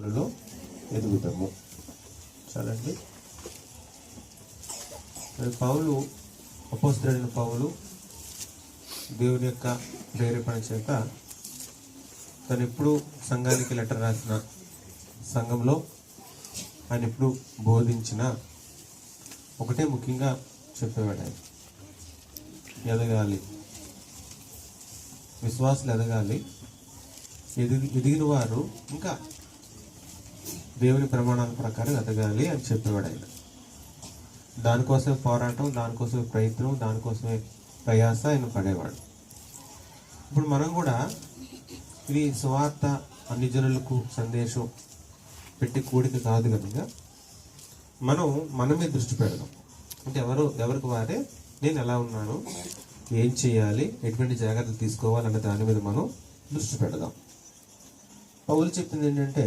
లో ఎదుగుతాము. చాలండి. పౌలు, అపోస్తలుడైన పౌలు దేవుని యొక్క ప్రేరేపణ చేత తను ఎప్పుడు సంఘానికి లెటర్ రాసిన, సంఘంలో ఆయన ఎప్పుడు బోధించిన ఒకటే ముఖ్యంగా చెప్పేవాడు. ఆయన ఎదగాలి, విశ్వాసులు ఎదగాలి, ఎదిగిన వారు ఇంకా దేవుని ప్రమాణాల ప్రకారం ఎదగాలి అని చెప్పేవాడు ఆయన. దానికోసమే పోరాటం, దానికోసమే ప్రయత్నం, దానికోసమే ప్రయాస ఆయన పడేవాడు. ఇప్పుడు మనం కూడా ఇది సువార్త అన్ని జనులకు సందేశం పెట్టి కూడిక కాదు కనుక మన మీద దృష్టి పెడదాం. అంటే ఎవరికి వారే నేను ఎలా ఉన్నాను, ఏం చేయాలి, ఎటువంటి జాగ్రత్తలు తీసుకోవాలన్న దాని మీద మనం దృష్టి పెడదాం. పౌలు చెప్పింది ఏంటంటే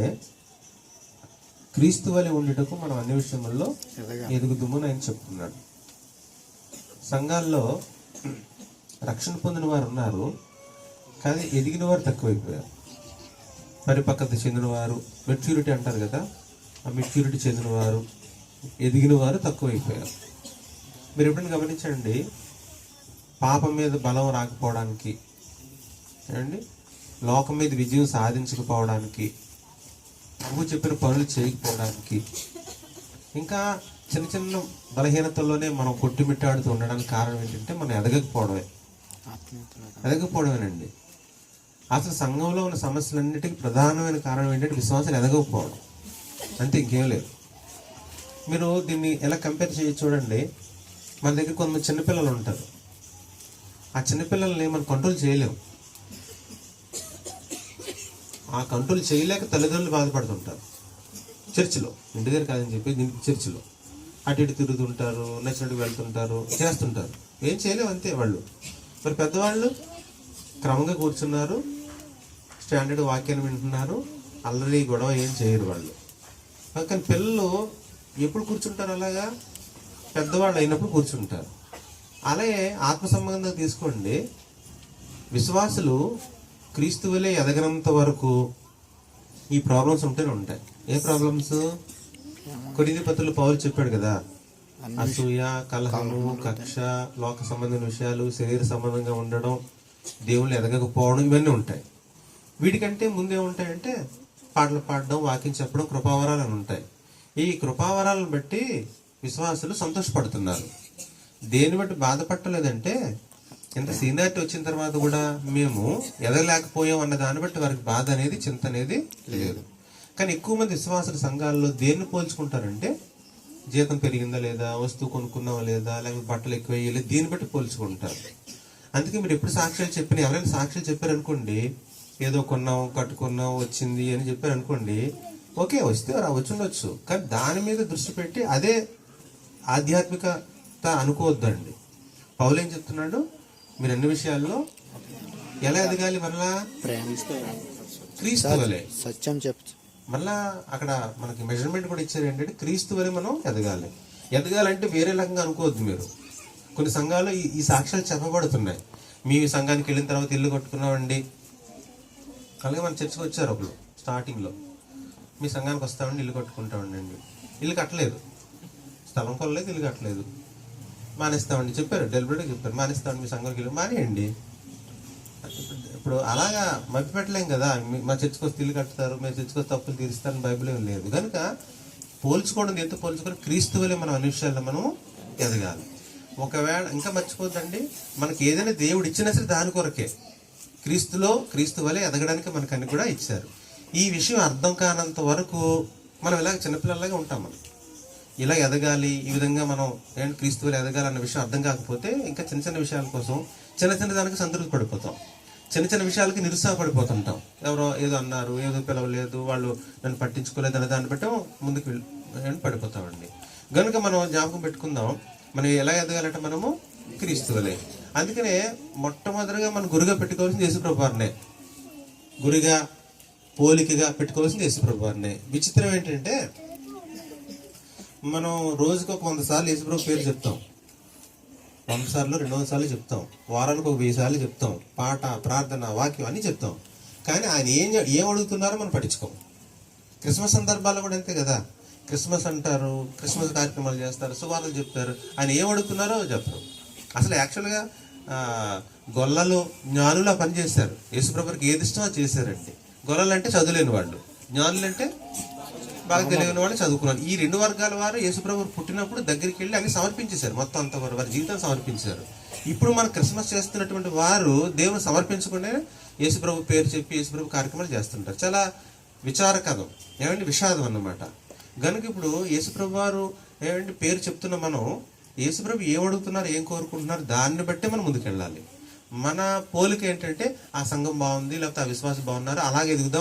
క్రీస్తు వలె ఉండటకు మనం అన్ని విషయంలో ఎదుగుదామని ఆయన చెప్తున్నాడు. సంఘాల్లో రక్షణ పొందిన వారు ఉన్నారు, కానీ ఎదిగిన వారు తక్కువైపోయారు. పరిపక్వత చెందిన వారు, మెచ్యూరిటీ అంటారు కదా, ఆ మెచ్యూరిటీ చెందిన వారు, ఎదిగిన వారు తక్కువైపోయారు. మీరు ఎప్పుడైనా గమనించండి, పాపం మీద బలం రాకపోవడానికి, ఏమండి, లోకం మీద విజయం సాధించకపోవడానికి, ప్రభు చెప్పిన పనులు చేయకపోవడానికి, ఇంకా చిన్న చిన్న బలహీనతల్లోనే మనం కొట్టుమిట్టాడుతూ ఉండడానికి కారణం ఏంటంటే మనం ఎదగకపోవడమేనండి. అసలు సంఘంలో ఉన్న సమస్యలన్నిటికీ ప్రధానమైన కారణం ఏంటంటే విశ్వాసాలు ఎదగకపోవడం, అంతే, ఇంకేం లేదు. మీరు దీన్ని ఎలా కంపేర్ చేయొచ్చు చూడండి. మన దగ్గర కొంతమంది చిన్నపిల్లలు ఉంటారు. ఆ చిన్నపిల్లల్ని మనం కంట్రోల్ చేయలేము. ఆ కంట్రోల్ చేయలేక తల్లిదండ్రులు బాధపడుతుంటారు. చర్చిలో, ఇంటి దగ్గర కాదని చెప్పి దీనికి చర్చిలో అటు ఇటు తిరుగుతుంటారు, నచ్చినట్టు వెళ్తుంటారు, చేస్తుంటారు, ఏం చేయలేవు, అంతే వాళ్ళు. మరి పెద్దవాళ్ళు క్రమంగా కూర్చున్నారు, స్టాండర్డ్ వాక్యాన్ని వింటున్నారు, అల్లరి గొడవ ఏం చేయరు వాళ్ళు. కానీ పిల్లలు ఎప్పుడు కూర్చుంటారు? అలాగా పెద్దవాళ్ళు అయినప్పుడు కూర్చుంటారు. అలాగే ఆత్మ సంబంధంగా తీసుకోండి. విశ్వాసులు క్రీస్తు వలె ఎదగనంత వరకు ఈ ప్రాబ్లమ్స్ ఉంటూనే ఉంటాయి. ఏ ప్రాబ్లమ్స్? కొరింథీ పత్రికలో పౌలు చెప్పాడు కదా, అసూయ, కలహము, కక్ష, లోక సంబంధమైన విషయాలు, శరీర సంబంధంగా ఉండడం, దేవుళ్ళు ఎదగకపోవడం, ఇవన్నీ ఉంటాయి. వీటికంటే ముందే ఉంటాయంటే పాటలు పాడడం, వాక్యం చెప్పడం, కృపావరాలు అని ఉంటాయి. ఈ కృపావరాలను బట్టి విశ్వాసులు సంతోషపడుతున్నారు. దేన్ని బట్టి బాధపడలేదంటే ఎంత సీనియారిటీ వచ్చిన తర్వాత కూడా మేము ఎదగలేకపోయాం అన్న దాన్ని బట్టి వారికి బాధ అనేది, చింత అనేది లేదు. కానీ ఎక్కువ మంది విశ్వాసుల సంఘాల్లో దేన్ని పోల్చుకుంటారంటే జీతం పెరిగిందా లేదా, వస్తువు కొనుక్కున్నావా లేదా, లేకపోతే బట్టలు ఎక్కువ వేయలేదు, దీన్ని బట్టి పోల్చుకుంటారు. అందుకే మీరు ఎప్పుడు సాక్ష్యాలు చెప్పిన, ఎవరైనా సాక్ష్యాలు చెప్పారనుకోండి, ఏదో కొన్నాం, కట్టుకున్నాం, వచ్చింది అని చెప్పారు అనుకోండి, ఓకే, వస్తే వచ్చి ఉండొచ్చు, కానీ దాని మీద దృష్టి పెట్టి అదే ఆధ్యాత్మికత అనుకోవద్దండి. పౌలు ఏం చెప్తున్నాడు? మీరు అన్ని విషయాల్లో ఎలా ఎదగాలి? మళ్ళా క్రీస్తు వలె, సత్యం చెప్తా. మళ్ళా అక్కడ మనకి మెజర్మెంట్ కూడా ఇచ్చారు ఏంటంటే క్రీస్తు వలె మనం ఎదగాలి. ఎదగాలంటే వేరే రకంగా అనుకోవద్దు. మీరు కొన్ని సంఘాలు ఈ సాక్ష్యాలు చెప్పబడుతున్నాయి. మీ సంఘానికి వెళ్ళిన తర్వాత ఇల్లు కట్టుకున్నామండి, అలాగే మన చర్చకు వచ్చారు ఒకరు స్టార్టింగ్లో, మీ సంఘానికి వస్తామండి, ఇల్లు కట్టుకుంటామండి. ఇల్లు కట్టలేదు, స్థలం కొనలేదు, ఇల్లు కట్టలేదు, మానేస్తామండి చెప్పారు, డెలిబరేట్గా చెప్పారు, మానేస్తామండి, మీ సంఘానికి వెళ్ళి మానేయండి. ఇప్పుడు అలాగా మభ్య పెట్టలేం కదా. మా చర్చకు వస్తే ఇల్లు కట్టుతారు, మేము చర్చకు వస్తే తప్పులు తీరుస్తారని బైబిల్ ఏం లేదు కనుక పోల్చుకోవడం ఎంత పోల్చుకొని క్రీస్తు వలె మనం అన్ని విషయాల్లో మనం ఎదగాలి. ఒకవేళ ఇంకా మర్చిపోద్దండి, మనకి ఏదైనా దేవుడు ఇచ్చినా సరే దాని కొరకే, క్రీస్తు వలె ఎదగడానికి మనకు అన్ని కూడా ఇచ్చారు. ఈ విషయం అర్థం కానంత వరకు మనం ఇలాగ చిన్నపిల్లలాగా ఉంటాం. మనం ఇలా ఎదగాలి, ఈ విధంగా మనం ఏంటి క్రీస్తు వలె ఎదగాలి అన్న విషయం అర్థం కాకపోతే ఇంకా చిన్న చిన్న విషయాల కోసం చిన్న దానికి సంతృప్తి పడిపోతాం, చిన్న విషయాలకి నిరుత్సాహపడిపోతుంటాం. ఎవరో ఏదో అన్నారు, ఏదో పిలవలేదు, వాళ్ళు నన్ను పట్టించుకోలేదు అనే దాన్ని బట్టి ముందుకు పడిపోతామండి. కనుక మనం జ్ఞాపకం పెట్టుకుందాం, మనం ఎలా ఎదగాలంటే మనము క్రీస్తు వలె. అందుకనే మొట్టమొదటిగా మనం గురుగా పెట్టుకోవాల్సింది యేసుప్రభు వారినే, గురిగా పోలికగా పెట్టుకోవాల్సింది యేసుప్రభు వారినే. విచిత్రం ఏంటంటే మనం రోజుకు ఒక 100 సార్లు యేసుప్రభు పేరు చెప్తాం, 100 సార్లు 200 సార్లు చెప్తాం, వారానికి ఒక 1000 సార్లు చెప్తాం, పాట, ప్రార్థన, వాక్యం అన్నీ చెప్తాం. కానీ ఆయన ఏం అడుగుతున్నారో మనం పట్టించుకోం. క్రిస్మస్ సందర్భాల్లో కూడా అంతే కదా. క్రిస్మస్ అంటారు, క్రిస్మస్ కార్యక్రమాలు చేస్తారు, సువార్తలు చెప్తారు. ఆయన ఏం అడుగుతున్నారో చెప్పరు. అసలు యాక్చువల్గా గొల్లలు జ్ఞానులు పని చేశారు. యేసుప్రభుకి ఏది ఇష్టమో చేశారండి. గొల్లలు అంటే చదువులేని వాళ్ళు, జ్ఞానులు అంటే బాగా తెలియని వాళ్ళు, చదువుకున్నారు. ఈ రెండు వర్గాల వారు యేసుప్రభు పుట్టినప్పుడు దగ్గరికి వెళ్ళి అన్ని సమర్పించేశారు, మొత్తం అంత వారి జీవితాన్ని సమర్పించారు. ఇప్పుడు మనం క్రిస్మస్ చేస్తున్నటువంటి వారు దేవుని సమర్పించకుండా యేసుప్రభు పేరు చెప్పి యేసుప్రభు కార్యక్రమాలు చేస్తుంటారు. చాలా విచారకరం, ఏమంటే విషాదం అన్నమాట. కనుక ఇప్పుడు యేసుప్రభు వారు ఏమంటే పేరు చెప్తున్న మనం యేసుప్రభు ఏం అడుగుతున్నారు, ఏం కోరుకుంటున్నారు, దాన్ని బట్టే మనం ముందుకెళ్ళాలి. మన పోలిక ఏంటంటే ఆ సంఘం బాగుంది, లేకపోతే ఆ విశ్వాసం బాగున్నారు, అలాగే ఎదుగుదాం